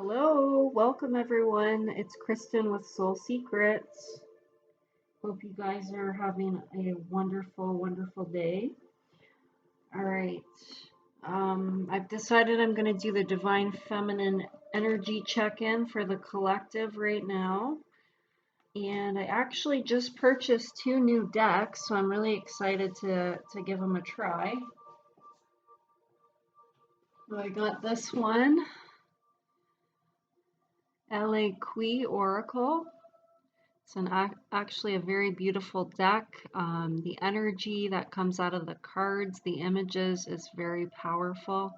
Hello, welcome everyone. It's Kristen with Soul Secrets. Hope you guys are having a wonderful day. All right. I've decided I'm going to do the Divine Feminine Energy check-in for the collective right now. And I actually just purchased 2 new decks, so I'm really excited to give them a try. So I got this one, LA Qui Oracle. It's actually a very beautiful deck. The energy that comes out of the cards, the images is very powerful.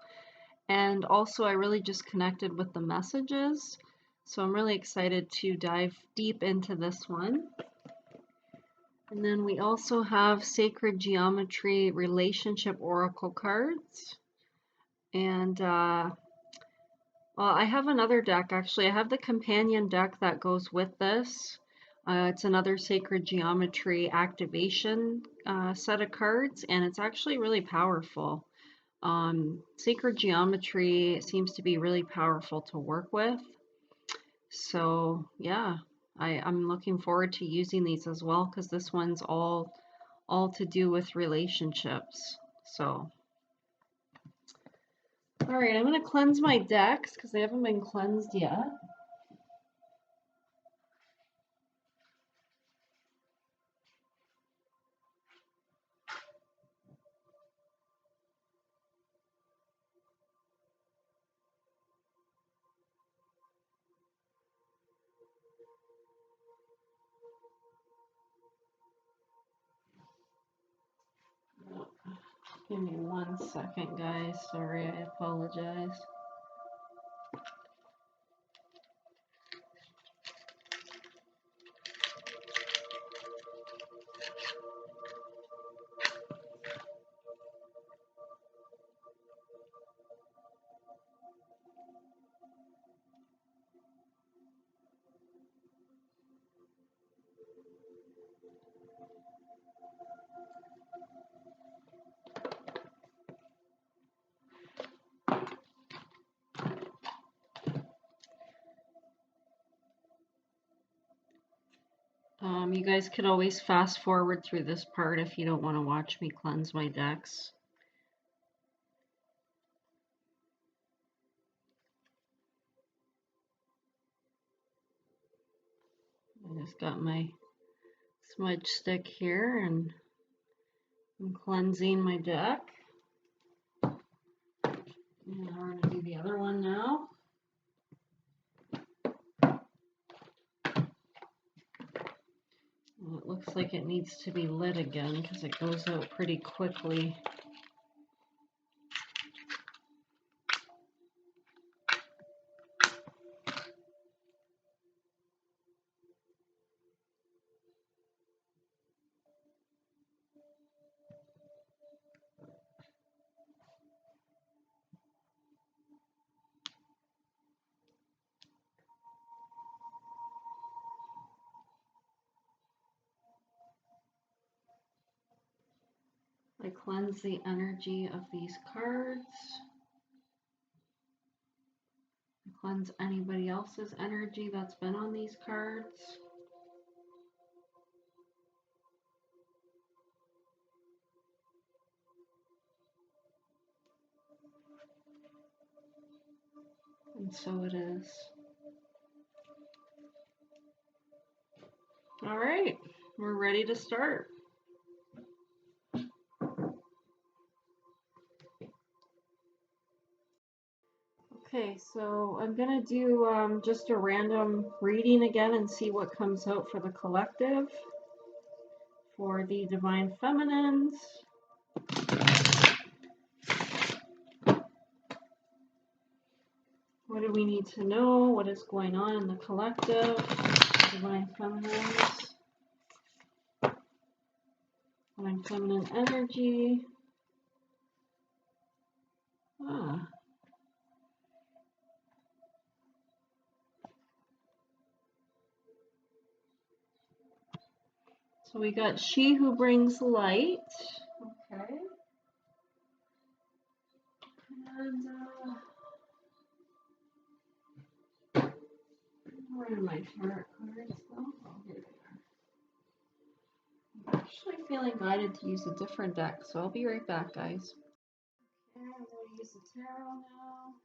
And also I really just connected with the messages. So I'm really excited to dive deep into this one. And then we also have Sacred Geometry Relationship Oracle cards. And well, I have another deck actually. I have the companion deck that goes with this. It's another Sacred Geometry activation set of cards, and it's actually really powerful. Sacred Geometry seems to be really powerful to work with. So yeah, I'm looking forward to using these as well because this one's all to do with relationships. So, all right, I'm going to cleanse my decks because they haven't been cleansed yet. Give me 1 second, guys. Sorry, I apologize. You guys could always fast forward through this part if you don't want to watch me cleanse my decks. I just got my smudge stick here and I'm cleansing my deck. And we're going to do the other one now. Well, it looks like it needs to be lit again because it goes out pretty quickly. I cleanse the energy of these cards. I cleanse anybody else's energy that's been on these cards. And so it is. All right, we're ready to start. Okay, so I'm going to do just a random reading again and see what comes out for the collective, for the Divine Feminines. What do we need to know? What is going on in the collective? Divine Feminines. Divine Feminine energy. So we got She Who Brings Light. Okay. And Where are my tarot cards though? Oh, here they are. I'm actually feeling guided to use a different deck, so I'll be right back, guys. Okay, I'm going to use the tarot now.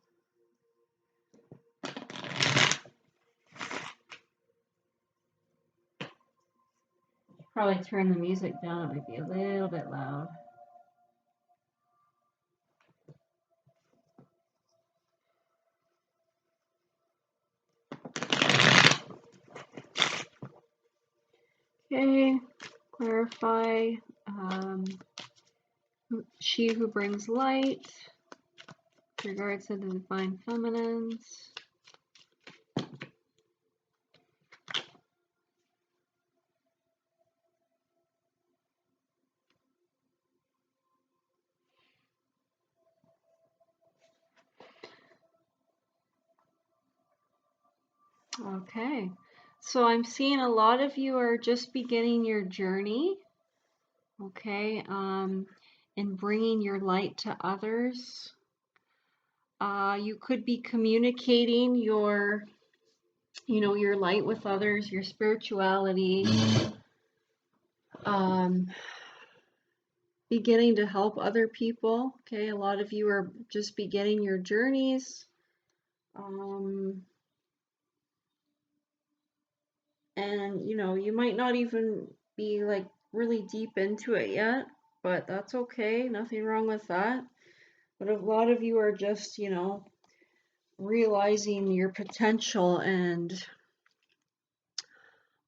Probably turn the music down, it might be a little bit loud. Okay, clarify. She who brings light, with regards to the divine feminines. Okay, so I'm seeing a lot of you are just beginning your journey, okay, in bringing your light to others. You could be communicating your, your light with others, your spirituality, beginning to help other people, okay? A lot of you are just beginning your journeys. And you might not even be like really deep into it yet, but that's okay, nothing wrong with that. But a lot of you are just realizing your potential and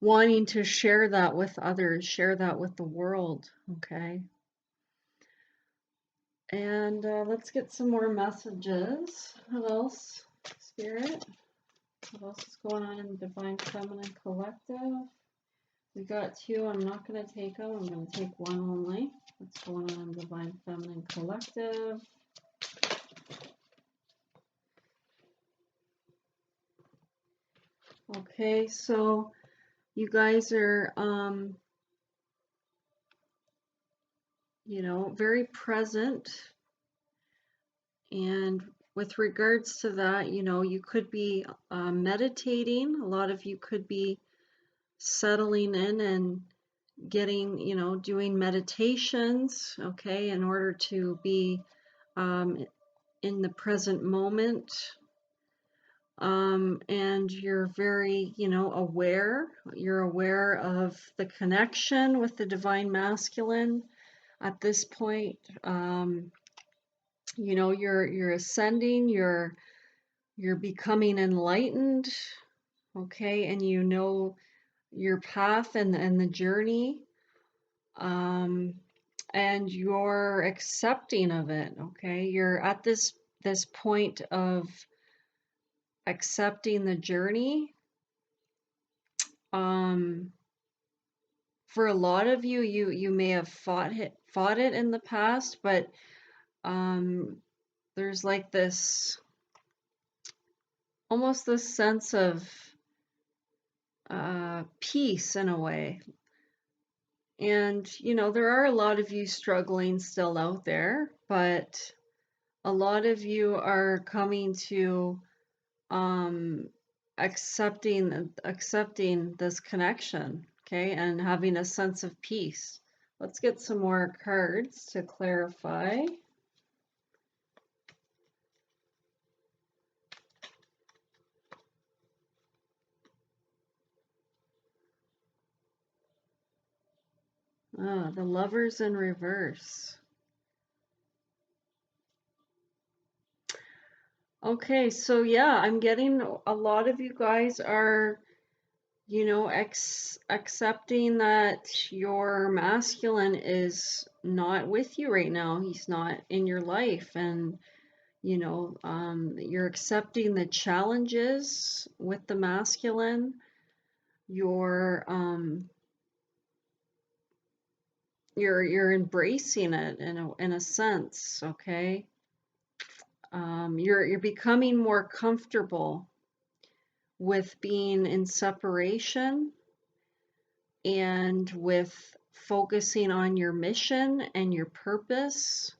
wanting to share that with others, share that with the world, okay? And let's get some more messages. What else, Spirit? What else is going on in the Divine Feminine Collective? We got two. I'm not going to take them. I'm going to take one only. What's going on in Divine Feminine Collective? Okay, so you guys are, very present. And with regards to that, you could be meditating. A lot of you could be settling in and getting, doing meditations, okay, in order to be in the present moment. And you're very, aware. You're aware of the connection with the divine masculine at this point. You're ascending. You're becoming enlightened, okay, and your path and the journey, and you're accepting of it, okay. You're at this point of accepting the journey. For a lot of you, you may have fought it in the past, but there's like this almost this sense of peace in a way. And there are a lot of you struggling still out there, but a lot of you are coming to accepting this connection, okay, and having a sense of peace. Let's get some more cards to clarify. The Lovers in reverse. Okay, so yeah, I'm getting a lot of you guys are, accepting that your masculine is not with you right now. He's not in your life, and you're accepting the challenges with the masculine. You're you're embracing it in a sense, okay? You're becoming more comfortable with being in separation and with focusing on your mission and your purpose.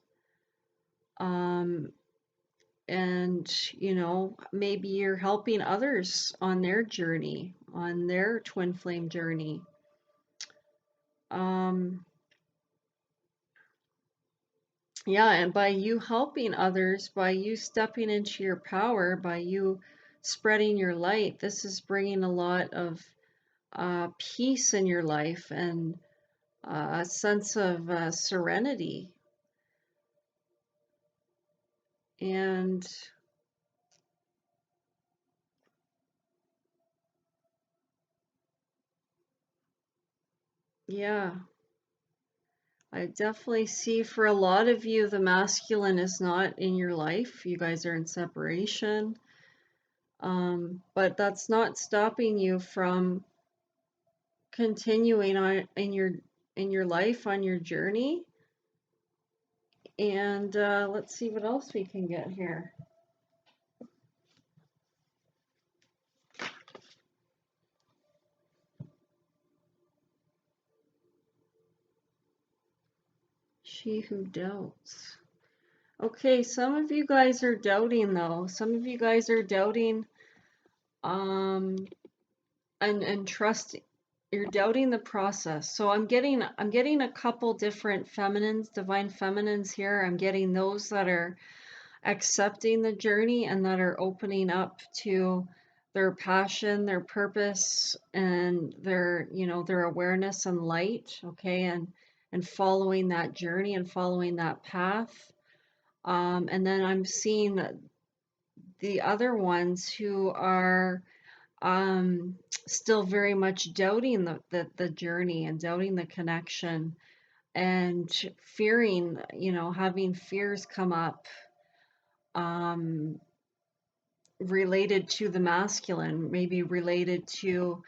and you know, maybe you're helping others on their journey, on their twin flame journey. Um, yeah, and by you helping others, by you stepping into your power, by you spreading your light, this is bringing a lot of peace in your life and a sense of serenity. And yeah, I definitely see for a lot of you, the masculine is not in your life. You guys are in separation. But that's not stopping you from continuing on in your life, on your journey. And let's see what else we can get here. She who doubts. Okay, some of you guys are doubting though. Some of you guys are doubting um and trust, you're doubting the process. So I'm getting a couple different feminines, divine feminines here. I'm getting those that are accepting the journey and that are opening up to their passion, their purpose, and their, you know, their awareness and light, okay, and following that journey and following that path. And then I'm seeing the other ones who are still very doubting the journey and doubting the connection and fearing, you know, having fears come up um, related to the masculine, maybe related to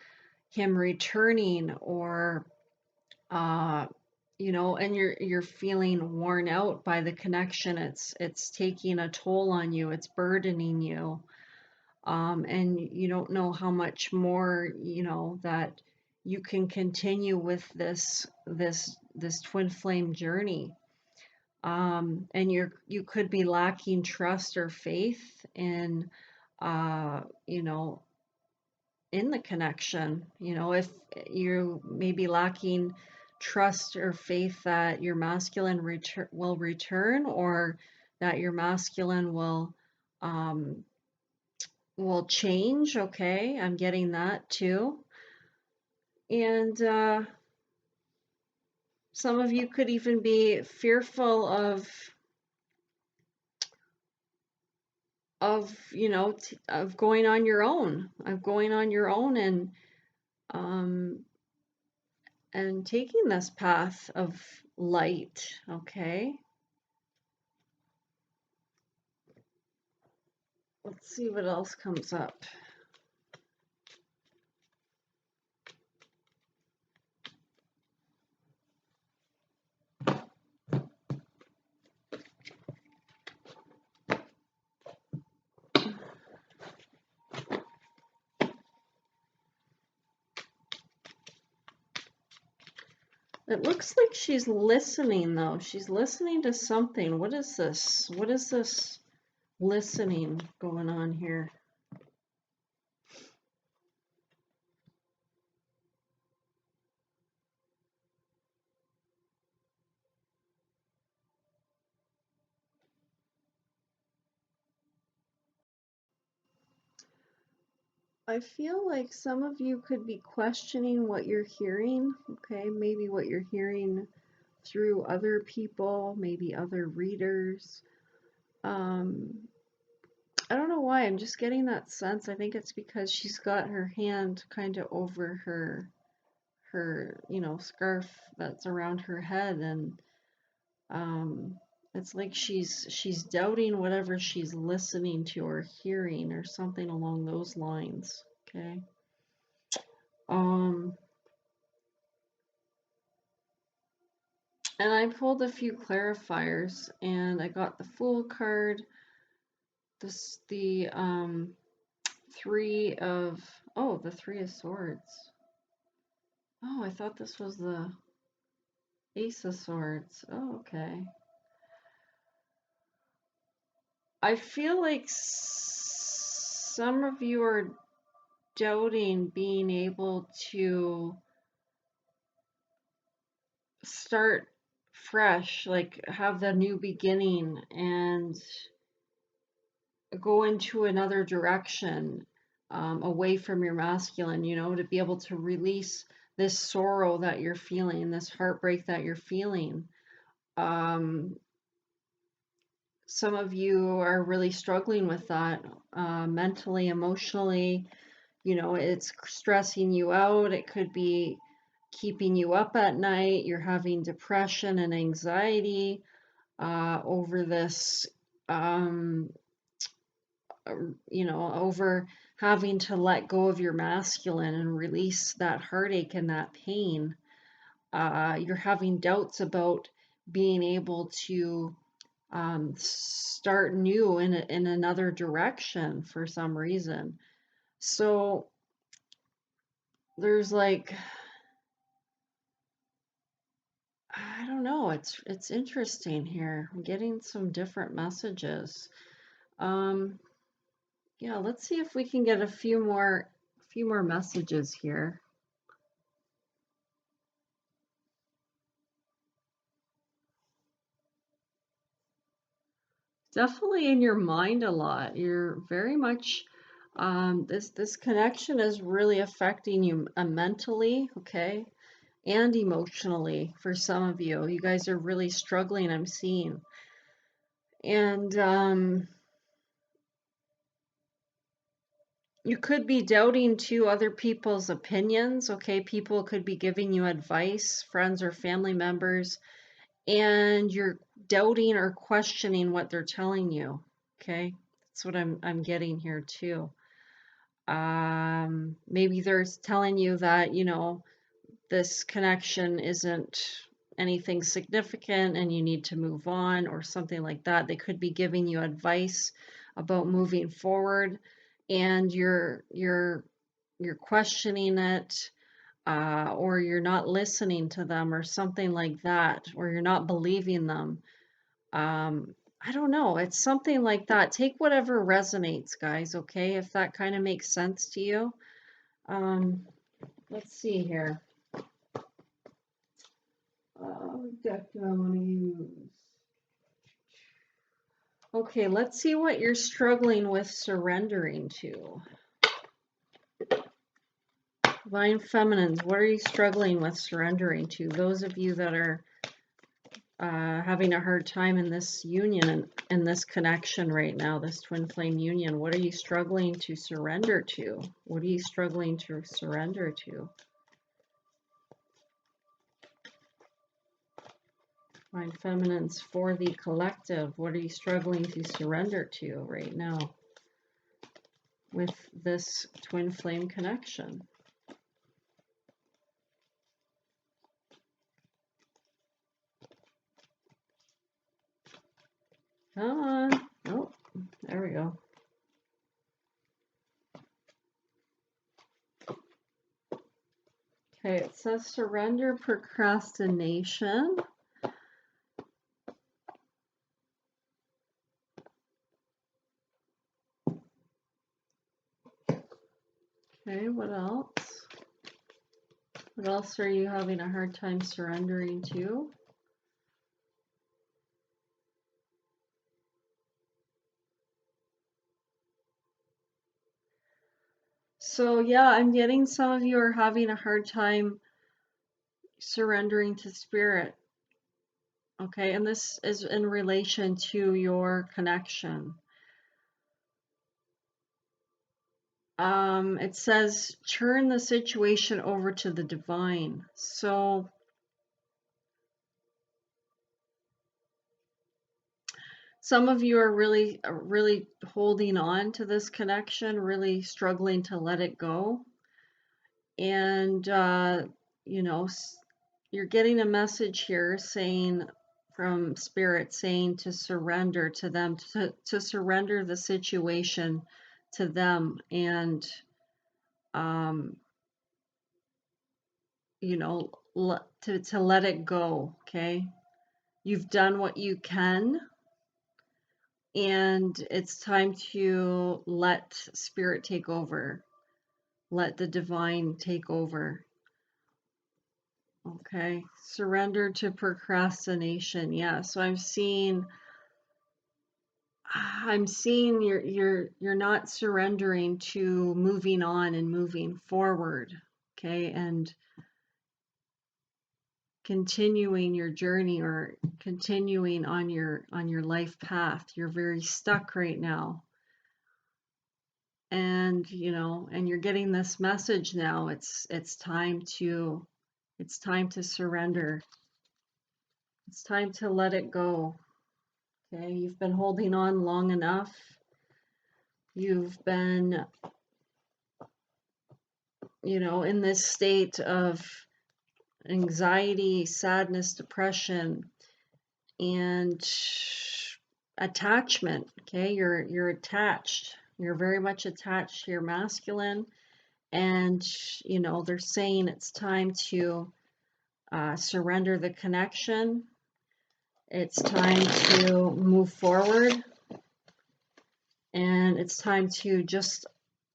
him returning or uh, you know, and you're feeling worn out by the connection. It's taking a toll on you. It's burdening you. And you don't know how much more, you know, that you can continue with this twin flame journey. And you could be lacking trust or faith in, you know, in the connection. You know, if you may be lacking trust or faith that your masculine will return, or that your masculine um, will change. Okay, I'm getting that too. And some of you could even be fearful of you know of going on your own, um, and taking this path of light. Okay, let's see what else comes up. It looks like she's listening though. She's listening to something. What is this? What is this listening going on here? I feel like some of you could be questioning what you're hearing, okay? Maybe what you're hearing through other people, maybe other readers. Um, I don't know why, I'm just getting that sense. I think it's because she's got her hand kind of over her, you know, scarf that's around her head, and um, it's like she's doubting whatever she's listening to or hearing or something along those lines, okay? Um, And I pulled a few clarifiers, and I got the Fool card, the three of, oh, the Three of Swords. Oh, I thought this was the Ace of Swords. Oh, okay. I feel like some of you are doubting being able to start fresh, like have the new beginning and go into another direction, away from your masculine, to be able to release this sorrow that you're feeling, this heartbreak that you're feeling. Um, some of you are really struggling with that, mentally, emotionally. It's stressing you out. It could be keeping you up at night. You're having depression and anxiety, over this, um, over having to let go of your masculine and release that heartache and that pain. You're having doubts about being able to, start new in another direction for some reason. So there's like, I don't know, it's interesting here. I'm getting some different messages. Um, yeah, let's see if we can get a few more messages here. Definitely in your mind a lot. You're very much, this connection is really affecting you, mentally, okay, and emotionally for some of you. You guys are really struggling, I'm seeing. And you could be doubting too other people's opinions, okay? People could be giving you advice, friends or family members, and you're doubting or questioning what they're telling you, okay? That's what I'm getting here too. Maybe they're telling you that, this connection isn't anything significant and you need to move on or something like that. They could be giving you advice about moving forward, and you're questioning it, or you're not listening to them or something like that, or you're not believing them. I don't know. It's something like that. Take whatever resonates, guys, okay? If that kind of makes sense to you. Um, let's see here. What deck do I want to use? Okay, let's see what you're struggling with surrendering to. Divine Feminines, what are you struggling with surrendering to? Those of you that are, having a hard time in this union and in this connection right now, this twin flame union, what are you struggling to surrender to? What are you struggling to surrender to? Divine Feminines, for the collective, what are you struggling to surrender to right now with this twin flame connection? Come on. Oh, there we go. Okay, it says surrender procrastination. Okay, what else? What else are you having a hard time surrendering to? So yeah, I'm getting some of you are having a hard time surrendering to spirit. Okay, and this is in relation to your connection. It says turn the situation over to the divine. So some of you are really holding on to this connection, really struggling to let it go. And, you know, you're getting a message here saying, from spirit, saying to surrender to them, to surrender the situation to them, and, um, to let it go, okay? You've done what you can. and it's time to let spirit take over, let the divine take over. Okay, surrender to procrastination. Yeah, so I'm seeing you're not surrendering to moving on and moving forward, okay, and continuing your journey or continuing on your life path. You're very stuck right now. And and you're getting this message now. It's time to surrender. It's time to let it go. Okay, you've been holding on long enough. You've been, in this state of anxiety, sadness, depression, and attachment. Okay, you're attached. You're very much attached to your masculine, and they're saying it's time to surrender the connection. It's time to move forward, and it's time to just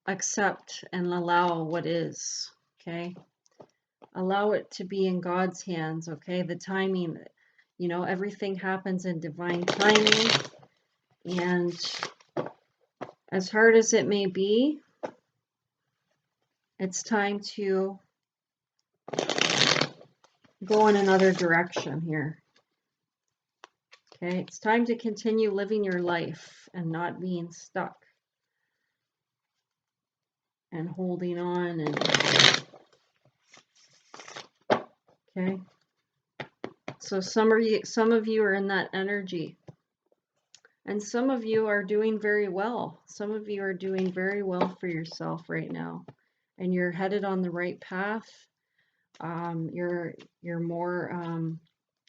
accept and allow what is. Okay, allow it to be in God's hands. Okay, the timing, everything happens in divine timing, and as hard as it may be, it's time to go in another direction here. Okay, it's time to continue living your life and not being stuck and holding on. And okay, so some of you are in that energy, and some of you are doing very well. Some of you are doing very well for yourself right now, and you're headed on the right path. You're more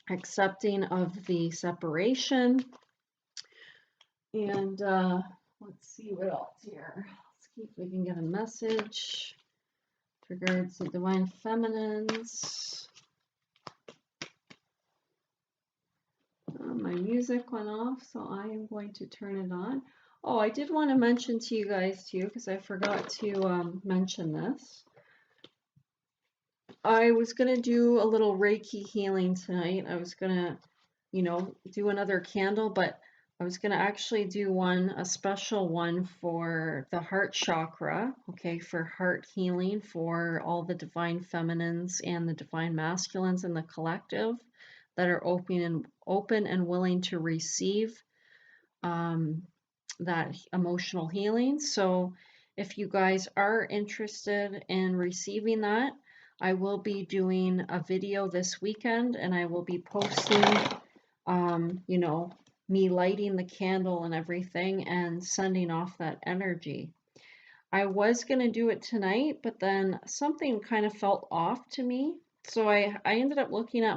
accepting of the separation. And let's see what else here. Let's see if we can get a message with regards to divine feminines. My music went off, so I am going to turn it on. Oh, I did want to mention to you guys too, because I forgot to mention this. I was going to do a little Reiki healing tonight. I was going to, do another candle, but I was going to actually do a special one for the heart chakra, okay, for heart healing for all the divine feminines and the divine masculines in the collective that are open and willing to receive that emotional healing. So if you guys are interested in receiving that, I will be doing a video this weekend, and I will be posting, me lighting the candle and everything and sending off that energy. I was going to do it tonight, but then something kind of felt off to me. So I ended up looking at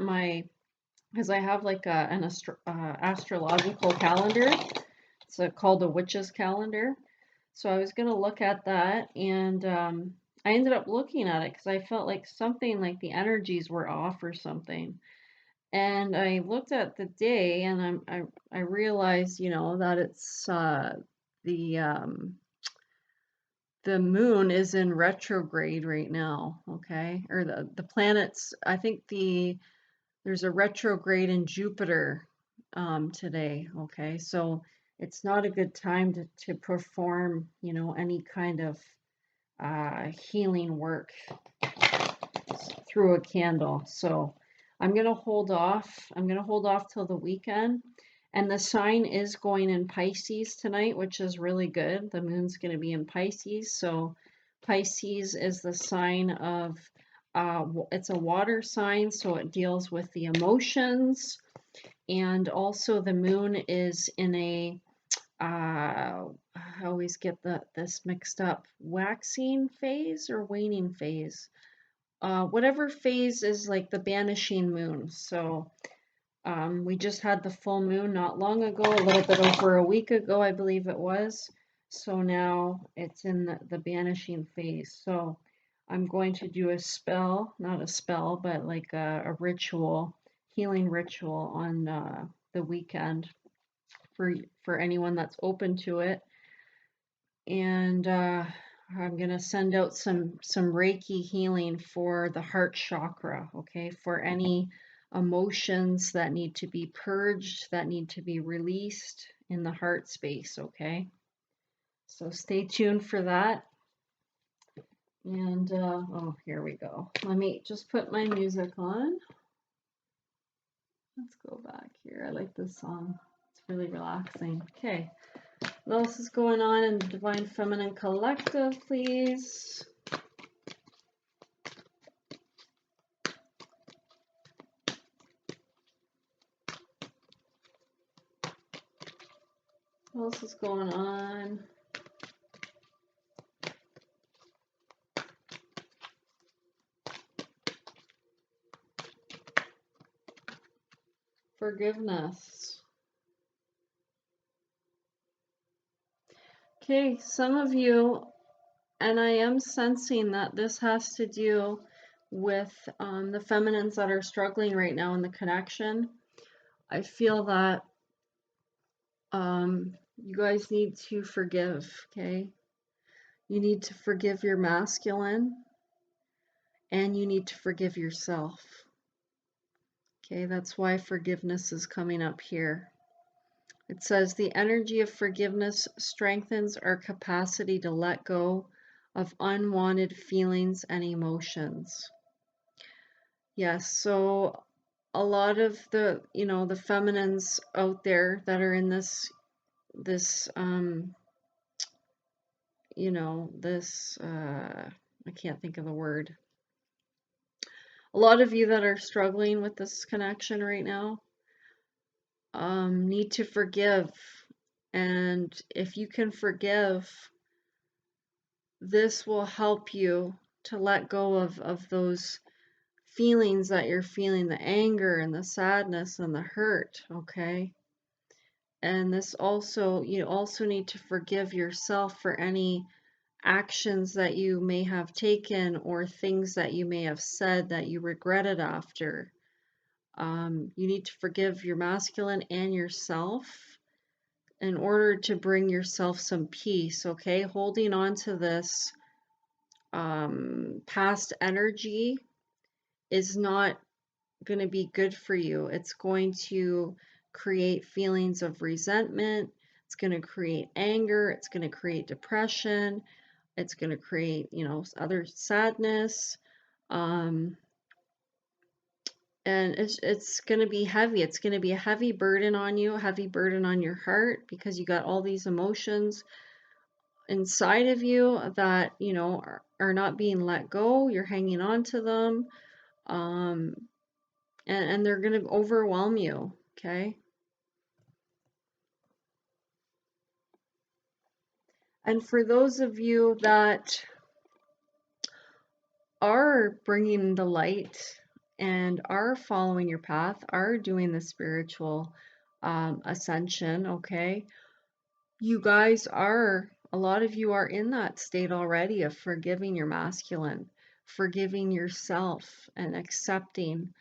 because I have like an astrological calendar. It's called a witch's calendar. So I was going to look at that, and I ended up looking at it because I felt like something like the energies were off or something. And I looked at the day, and I realized, that it's the moon is in retrograde right now, okay? Or the planets, I think there's a retrograde in Jupiter today, okay? So it's not a good time to perform, any kind of healing work through a candle. So I'm going to hold off. I'm going to hold off till the weekend. And the sign is going in Pisces tonight, which is really good. The moon's going to be in Pisces. So Pisces is the sign of, it's a water sign, so it deals with the emotions. And also the moon is in a, I always get this mixed up, waxing phase or waning phase. Whatever phase is like the banishing moon. So we just had the full moon not long ago, a little bit over a week ago, I believe it was. So now it's in the banishing phase. So I'm going to do a spell, not a spell, but like a ritual, healing ritual on the weekend for anyone that's open to it. And I'm going to send out some Reiki healing for the heart chakra, okay, for any emotions that need to be purged, that need to be released in the heart space, okay? So stay tuned for that. And, oh, here we go. Let me just put my music on. Let's go back here. I like this song. It's really relaxing. Okay. What else is going on in the Divine Feminine Collective, please? What else is going on? Forgiveness. Okay, some of you, and I am sensing that this has to do with the feminines that are struggling right now in the connection. I feel that you guys need to forgive, okay? You need to forgive your masculine, and you need to forgive yourself. Okay, that's why forgiveness is coming up here. It says the energy of forgiveness strengthens our capacity to let go of unwanted feelings and emotions. Yes, so a lot of the, the feminines out there that are in this I can't think of the word. A lot of you that are struggling with this connection right now need to forgive. And if you can forgive, this will help you to let go of those feelings that you're feeling, the anger and the sadness and the hurt, okay? And this also, you also need to forgive yourself for any actions that you may have taken or things that you may have said that you regretted after. You need to forgive your masculine and yourself in order to bring yourself some peace, okay? Holding on to this past energy is not going to be good for you. It's going to create feelings of resentment. It's going to create anger. It's going to create depression. It's going to create, other sadness. And it's going to be heavy. It's going to be a heavy burden on you, a heavy burden on your heart, because you got all these emotions inside of you that, are not being let go. You're hanging on to them. And they're going to overwhelm you, okay? And for those of you that are bringing the light and are following your path, are doing the spiritual ascension, okay? You guys are, a lot of you are in that state already of forgiving your masculine, forgiving yourself and accepting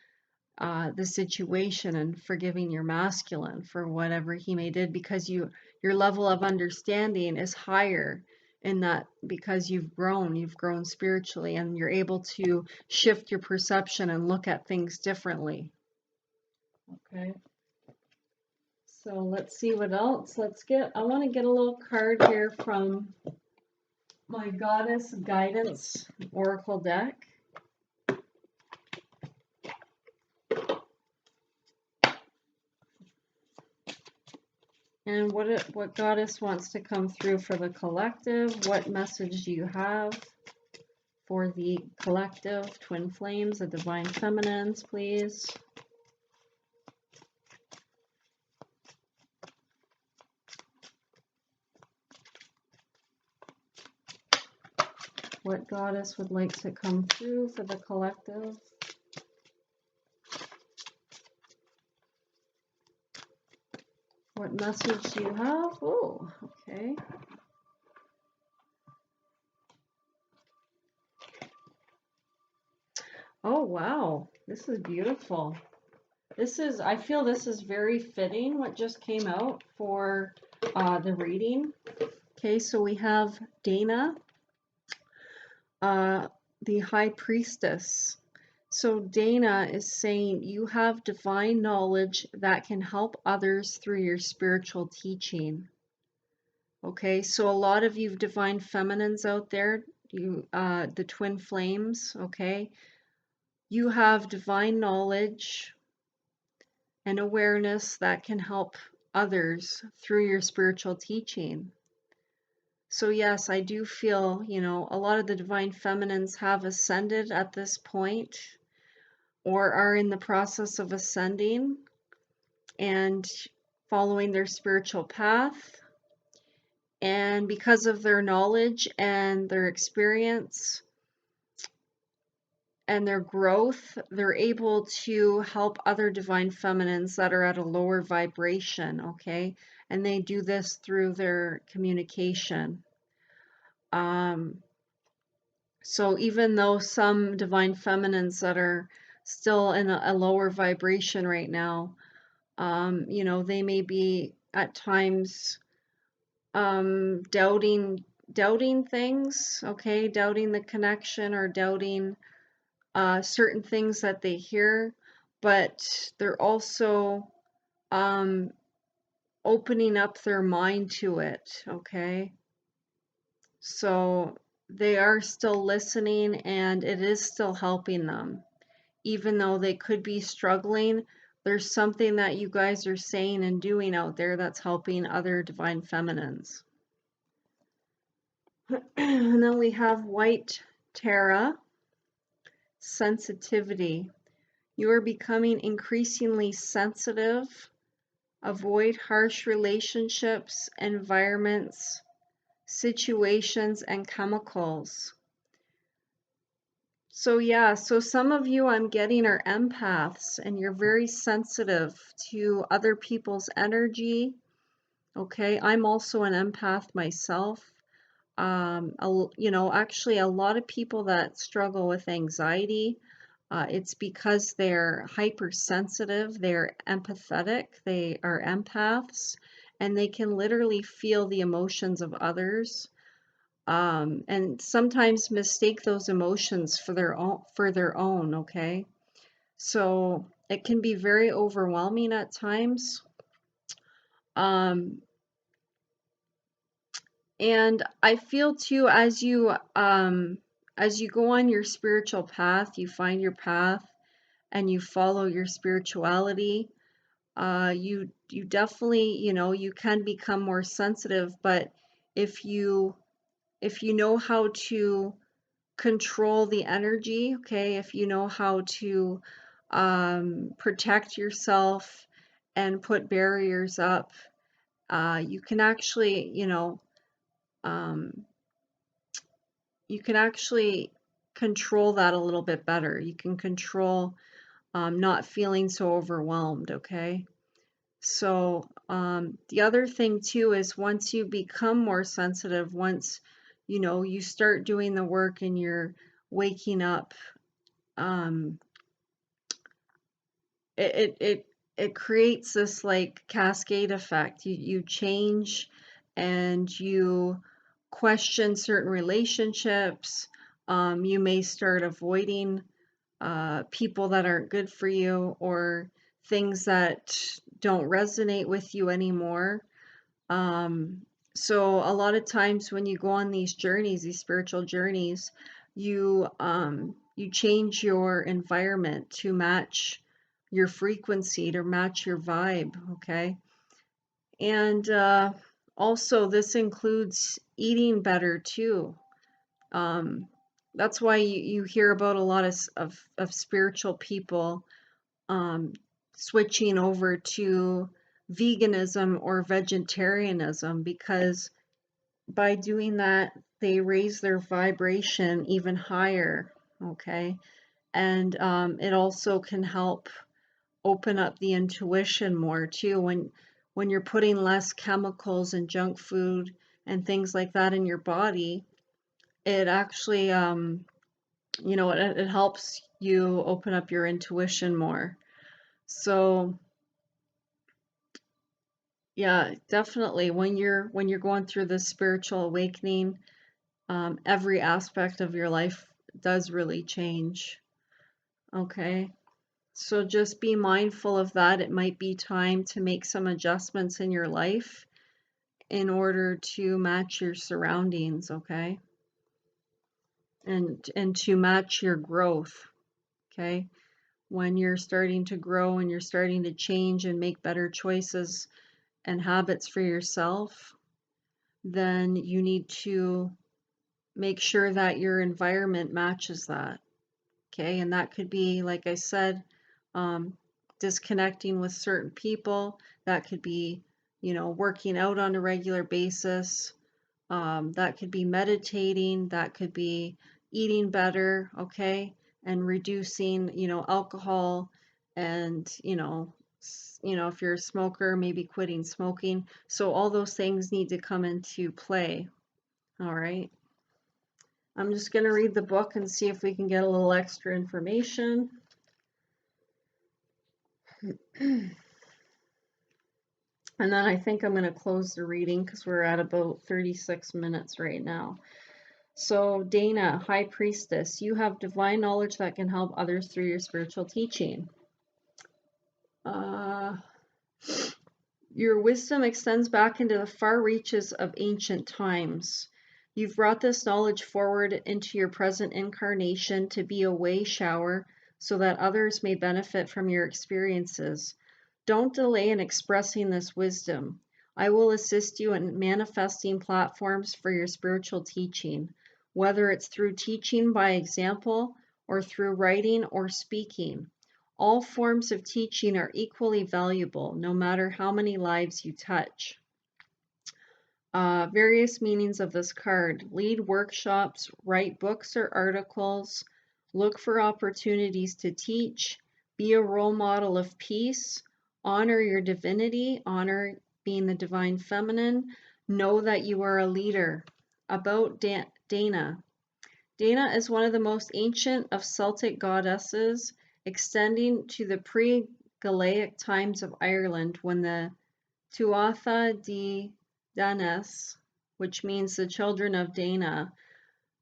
the situation and forgiving your masculine for whatever he may did, because your level of understanding is higher in that, because you've grown spiritually, and you're able to shift your perception and look at things differently. Okay. So let's see what else. I want to get a little card here from my Goddess Guidance Oracle deck. And what Goddess wants to come through for the collective? What message do you have for the collective twin flames, the divine feminines, please? What Goddess would like to come through for the collective? What message do you have? Oh, okay. Oh, wow. This is beautiful. I feel this is very fitting what just came out for the reading. Okay, so we have Dana, uh, the High Priestess. So Dana is saying you have divine knowledge that can help others through your spiritual teaching. Okay, so a lot of you divine feminines out there, the twin flames, okay, you have divine knowledge and awareness that can help others through your spiritual teaching. So yes, I do feel, a lot of the divine feminines have ascended at this point or are in the process of ascending and following their spiritual path. And because of their knowledge and their experience and their growth, they're able to help other divine feminines that are at a lower vibration, okay? And they do this through their communication. So even though some divine feminines that are still in a lower vibration right now, they may be at times doubting things, okay, doubting the connection or doubting certain things that they hear, but they're also um, opening up their mind to it, okay? So they are still listening and it is still helping them. Even though they could be struggling, there's something that you guys are saying and doing out there that's helping other divine feminines. And then we have White Tara, sensitivity. You are becoming increasingly sensitive. Avoid harsh relationships, environments, situations, and chemicals. So yeah, so some of you I'm getting are empaths and you're very sensitive to other people's energy. Okay, I'm also an empath myself. Actually a lot of people that struggle with anxiety, it's because they're hypersensitive, they're empathetic, they are empaths, and they can literally feel the emotions of others, and sometimes mistake those emotions for their own, okay? So it can be very overwhelming at times. Um, and I feel too, as you go on your spiritual path, you find your path and you follow your spirituality, you definitely, you can become more sensitive, but if you if you know how to control the energy, okay, if you know how to protect yourself and put barriers up, you can actually, um, you can actually control that a little bit better. You can control not feeling so overwhelmed, okay? So the other thing too is once you become more sensitive, once you start doing the work and you're waking up, um, it creates this like cascade effect. You change and you question certain relationships. You may start avoiding people that aren't good for you or things that don't resonate with you anymore. Um, so a lot of times when you go on these journeys, these spiritual journeys, you change your environment to match your frequency, to match your vibe, okay? And also this includes eating better too. Um, that's why you hear about a lot of spiritual people um, switching over to veganism or vegetarianism, because by doing that, they raise their vibration even higher, okay? And it also can help open up the intuition more too when you're putting less chemicals and junk food and things like that in your body. It actually it helps you open up your intuition more. So yeah, definitely when you're going through this spiritual awakening, every aspect of your life does really change. Okay. So just be mindful of that. It might be time to make some adjustments in your life in order to match your surroundings, okay? And to match your growth, okay? When you're starting to grow and you're starting to change and make better choices and habits for yourself, then you need to make sure that your environment matches that. Okay, and that could be, like I said, um, disconnecting with certain people. That could be, working out on a regular basis. That could be meditating. That could be eating better, okay, and reducing, alcohol, and if you're a smoker, maybe quitting smoking. So all those things need to come into play. All right. I'm just going to read the book and see if we can get a little extra information. And then I think I'm going to close the reading because we're at about 36 minutes right now. So, Dana, High Priestess, you have divine knowledge that can help others through your spiritual teaching. Your wisdom extends back into the far reaches of ancient times. You've brought this knowledge forward into your present incarnation to be a way shower so that others may benefit from your experiences. Don't delay in expressing this wisdom. I will assist you in manifesting platforms for your spiritual teaching, whether it's through teaching by example or through writing or speaking. All forms of teaching are equally valuable, no matter how many lives you touch. Various meanings of this card: lead workshops, write books or articles, look for opportunities to teach, be a role model of peace, honor your divinity, honor being the divine feminine, know that you are a leader. About Dana. Dana is one of the most ancient of Celtic goddesses, extending to the pre-Gaelic times of Ireland when the Tuatha de Danann, which means the children of Dana,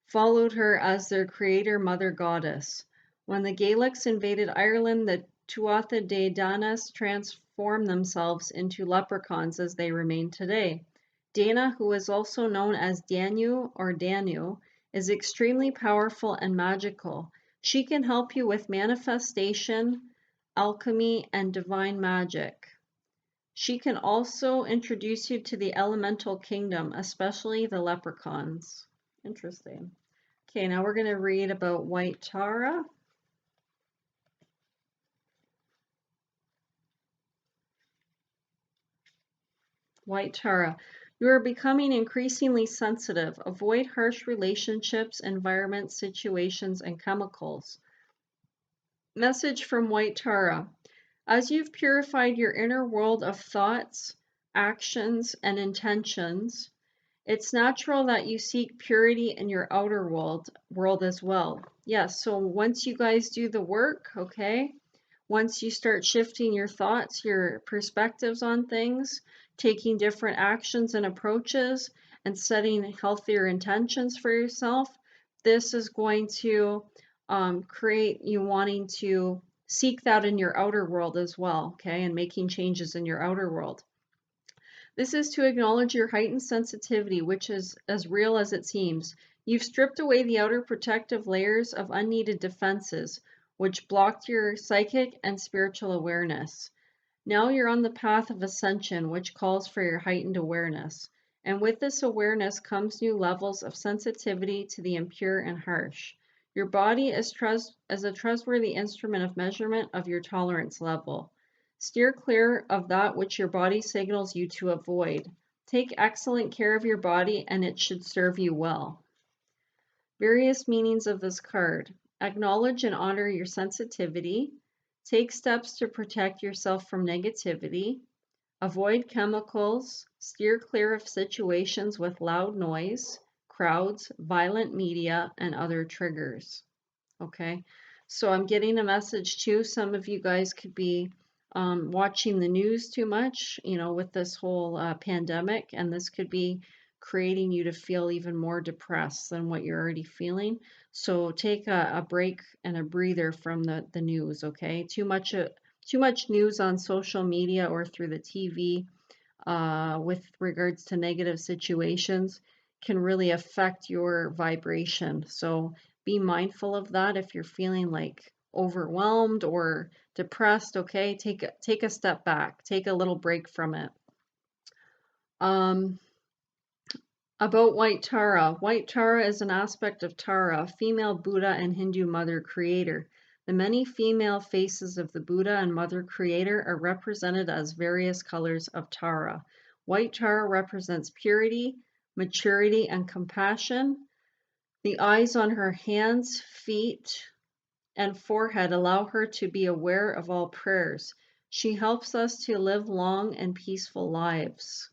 followed her as their creator mother goddess. When the Gaelics invaded Ireland, the Tuatha de Danann transformed themselves into leprechauns as they remain today. Dana, who is also known as Danu or Danu, is extremely powerful and magical. She can help you with manifestation, alchemy, and divine magic. She can also introduce you to the elemental kingdom, especially the leprechauns. Interesting. Okay, now we're going to read about White Tara. White Tara. You are becoming increasingly sensitive. Avoid harsh relationships, environments, situations, and chemicals. Message from White Tara. As you've purified your inner world of thoughts, actions, and intentions, it's natural that you seek purity in your outer world as well. Yes, so once you guys do the work, okay, once you start shifting your thoughts, your perspectives on things, taking different actions and approaches, and setting healthier intentions for yourself, this is going to create you wanting to seek that in your outer world as well, okay, and making changes in your outer world. This is to acknowledge your heightened sensitivity, which is as real as it seems. You've stripped away the outer protective layers of unneeded defenses, which blocked your psychic and spiritual awareness. Now you're on the path of ascension, which calls for your heightened awareness. And with this awareness comes new levels of sensitivity to the impure and harsh. Your body is a trustworthy instrument of measurement of your tolerance level. Steer clear of that which your body signals you to avoid. Take excellent care of your body, and it should serve you well. Various meanings of this card. Acknowledge and honor your sensitivity. Take steps to protect yourself from negativity. Avoid chemicals. Steer clear of situations with loud noise, crowds, violent media, and other triggers. Okay, so I'm getting a message too. Some of you guys could be watching the news too much, you know, with this whole pandemic, and this could be creating you to feel even more depressed than what you're already feeling. So take a break and a breather from the news, okay? Too much news on social media or through the TV with regards to negative situations can really affect your vibration. So be mindful of that if you're feeling like overwhelmed or depressed, okay? Take a step back, take a little break from it. Um, about White Tara. White Tara is an aspect of Tara, female Buddha and Hindu Mother Creator. The many female faces of the Buddha and Mother Creator are represented as various colors of Tara. White Tara represents purity, maturity, and compassion. The eyes on her hands, feet, and forehead allow her to be aware of all prayers. She helps us to live long and peaceful lives.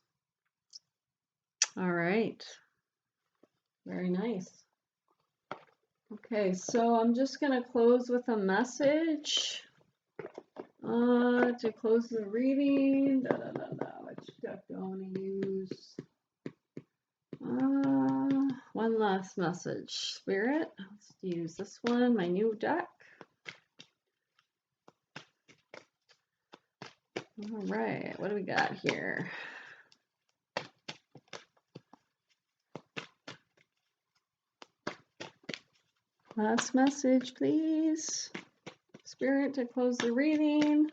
All right. Very nice. Okay, so I'm just going to close with a message to close the reading. Which deck do I want to use? One last message. Spirit, let's use this one, my new deck. All right, what do we got here? Last message, please. Spirit, to close the reading.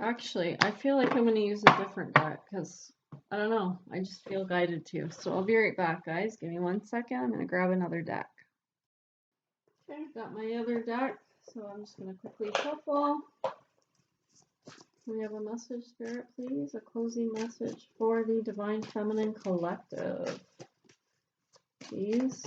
Actually, I feel like I'm going to use a different deck because I don't know. I just feel guided to. So I'll be right back, guys. Give me 1 second. I'm going to grab another deck. Okay, got my other deck. So I'm just going to quickly shuffle. We have a message, Spirit, please. A closing message for the Divine Feminine Collective. Please.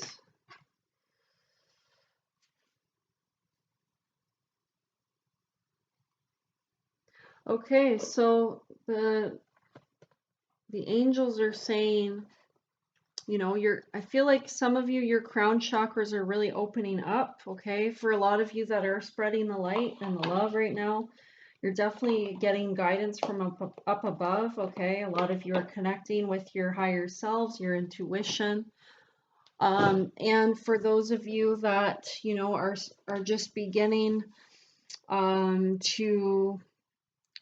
Okay, so the angels are saying, you know, I feel like some of you, your crown chakras are really opening up, okay? For a lot of you that are spreading the light and the love right now, you're definitely getting guidance from up above, okay? A lot of you are connecting with your higher selves, your intuition. And for those of you that, you know, are just beginning to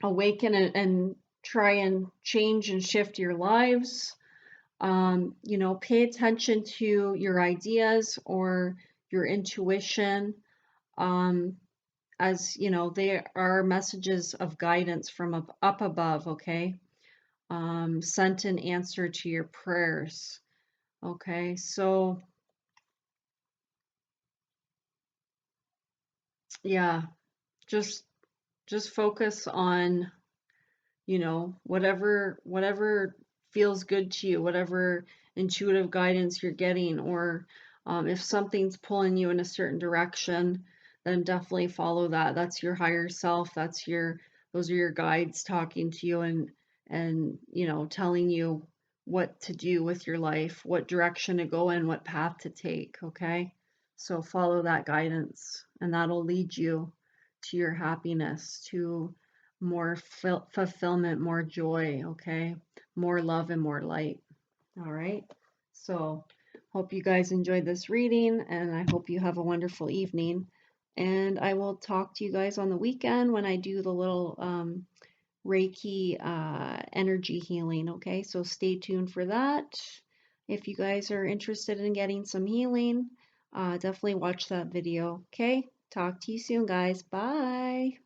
awaken and try and change and shift your lives, you know, pay attention to your ideas or your intuition, as you know, they are messages of guidance from up above, okay? Sent in answer to your prayers, okay? So yeah, just focus on, you know, whatever feels good to you, whatever intuitive guidance you're getting, or if something's pulling you in a certain direction, then definitely follow that. That's your higher self. Those are your guides talking to you and you know, telling you what to do with your life, what direction to go in, what path to take, okay? So follow that guidance, and that'll lead you to your happiness, to more fulfillment, more joy, okay? More love and more light. All right. So, hope you guys enjoyed this reading, and I hope you have a wonderful evening. And I will talk to you guys on the weekend when I do the little Reiki energy healing, okay? So, stay tuned for that. If you guys are interested in getting some healing, definitely watch that video, okay? Talk to you soon, guys. Bye.